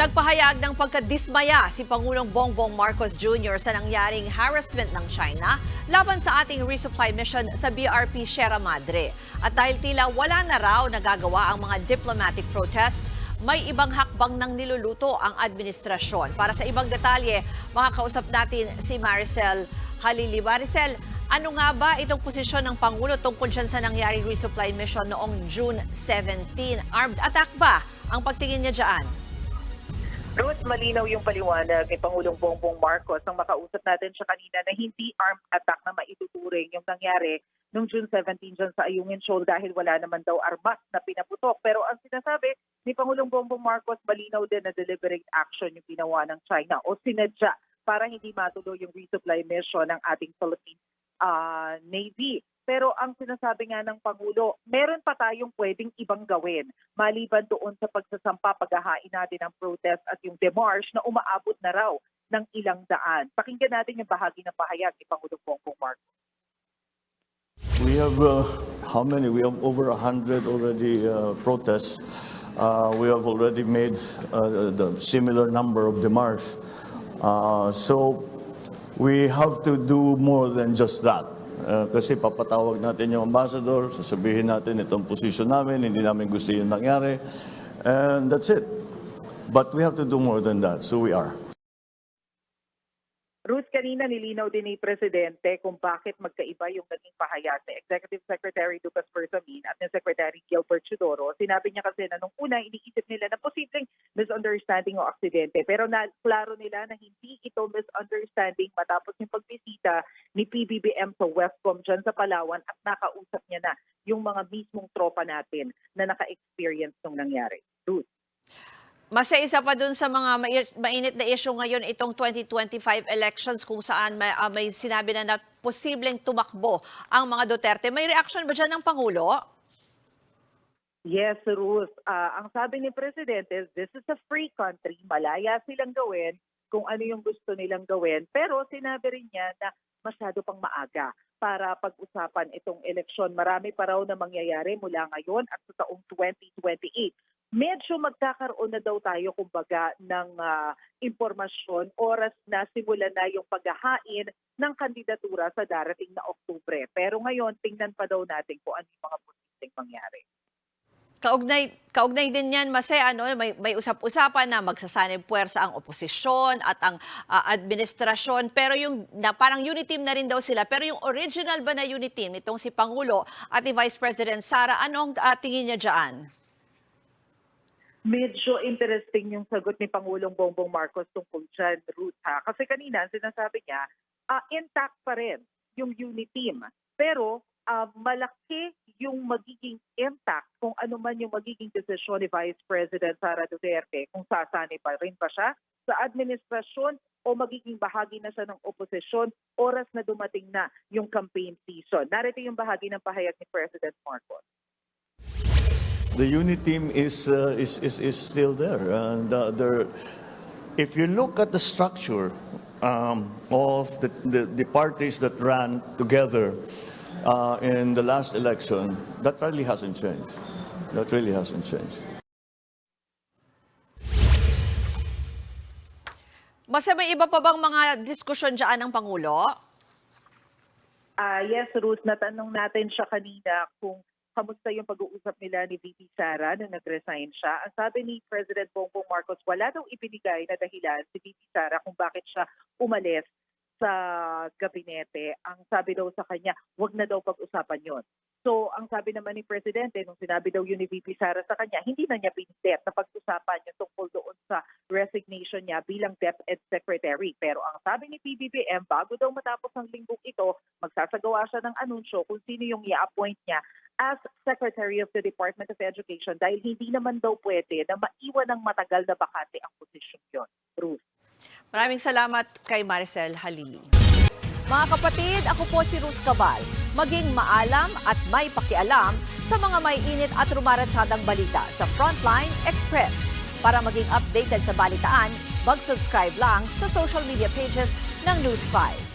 Nagpahayag ng pagkadismaya si Pangulong Bongbong Marcos Jr. sa nangyaring harassment ng China laban sa ating resupply mission sa BRP Sierra Madre. At dahil tila wala na raw nagagawa ang mga diplomatic protest, may ibang hakbang ng niluluto ang administrasyon. Para sa ibang detalye, makakausap natin si Maricel Halili. Maricel, ano nga ba itong posisyon ng Pangulo tungkol dyan sa nangyaring resupply mission noong June 17? Armed attack ba ang pagtingin niya dyan? Ruth, malinaw yung paliwanag ni Pangulong Bongbong Marcos nang makausap natin siya kanina na hindi armed attack na maituturing yung nangyari noong June 17 dyan sa Ayungin Shoal dahil wala naman daw armas na pinaputok. Pero ang sinasabi ni Pangulong Bongbong Marcos, malinaw din na deliberate action yung ginawa ng China o sinadya para hindi matuloy yung resupply mission ng ating Philippine Navy. Pero ang sinasabi nga ng Pangulo, meron pa tayong pwedeng ibang gawin maliban doon sa pagsasampa, paghahain natin ng protest at yung demarche na umaabot na raw ng ilang daan. Pakinggan natin yung bahagi ng pahayag ni Pangulong Bongbong Marcos. We have, how many? We have over 100 already protests. We have already made the similar number of demarche. So we have to do more than just that. Kasi papatawag natin yung ambassador, sasabihin natin itong posisyon namin, hindi namin gusto yung nangyari. And that's it. But we have to do more than that. So we are. Ruth, kanina nilinaw din ni Presidente kung bakit magkaiba yung naging pahayag ni Executive Secretary Lucas Bersamin at ni Secretary Gilbert Chodoro. Sinabi niya kasi na nung una iniisip nila na posibleng misunderstanding o aksidente. Pero klaro nila na hindi ito misunderstanding matapos yung pagbisita ni PBBM sa Westcom dyan sa Palawan at nakausap niya na yung mga mismong tropa natin na naka-experience nung nangyari. Ruth. Mas isa pa dun sa mga mainit na issue ngayon itong 2025 elections kung saan may sinabi na posibleng tumakbo ang mga Duterte. May reaction ba dyan ng Pangulo? Yes, Ruth. Ang sabi ni Presidente, this is a free country. Malaya silang gawin kung ano yung gusto nilang gawin. Pero sinabi rin niya na masyado pang maaga para pag-usapan itong eleksyon. Marami pa raw na mangyayari mula ngayon at sa taong 2028. Medyo magkakaroon na daw tayo kumbaga ng impormasyon oras na simulan na yung paghahain ng kandidatura sa darating na Oktubre. Pero ngayon, tingnan pa daw natin kung ano yung mga posibleng mangyari. Kaugnay din yan, may usap-usapan na magsasanib puwersa ang oposisyon at ang administrasyon. Pero yung parang unity team na rin daw sila. Pero yung original ba na unity team, itong si Pangulo at ni Vice President Sara, anong tingin niya dyan? Medyo interesting yung sagot ni Pangulong Bongbong Marcos tungkol dyan, Ruth. Kasi kanina, sinasabi niya, intact pa rin yung unity team. Pero malaki yung magiging intact kung ano man yung magiging desisyon ni Vice President Sara Duterte, kung sasani pa rin ba siya sa administrasyon o magiging bahagi na siya ng oposisyon oras na dumating na yung campaign season. Narito yung bahagi ng pahayag ni President Marcos. The unity team is still there, and if you look at the structure of the parties that ran together in the last election, that really hasn't changed. That really hasn't changed. May iba pa bang mga diskusyon dyan ng Pangulo? Yes, Ruth, natanong natin siya kanina kung kamusta yung pag-uusap nila ni VP Sara nung nag-resign siya. Ang sabi ni President Bongbong Marcos, wala daw ibinigay na dahilan si VP Sara kung bakit siya umalis sa gabinete. Ang sabi daw sa kanya, wag na daw pag-usapan yon. So, ang sabi naman ni Presidente, nung sinabi daw yun ni VP Sara sa kanya, hindi na niya pinilit na pag-usapan yung tungkol doon sa resignation niya bilang DepEd Secretary. Pero ang sabi ni PBBM, bago daw matapos ang linggong ito, magsasagawa siya ng anunsyo kung sino yung i-appoint niya as Secretary of the Department of Education dahil hindi naman daw pwede na maiwan ng matagal na bakante ang posisyon yun. Ruth. Maraming salamat kay Maricel Halili. Mga kapatid, ako po si Ruth Cabal. Maging maalam at may pakialam sa mga may init at rumaratsadang balita sa Frontline Express. Para maging updated sa balitaan, mag-subscribe lang sa social media pages ng News 5.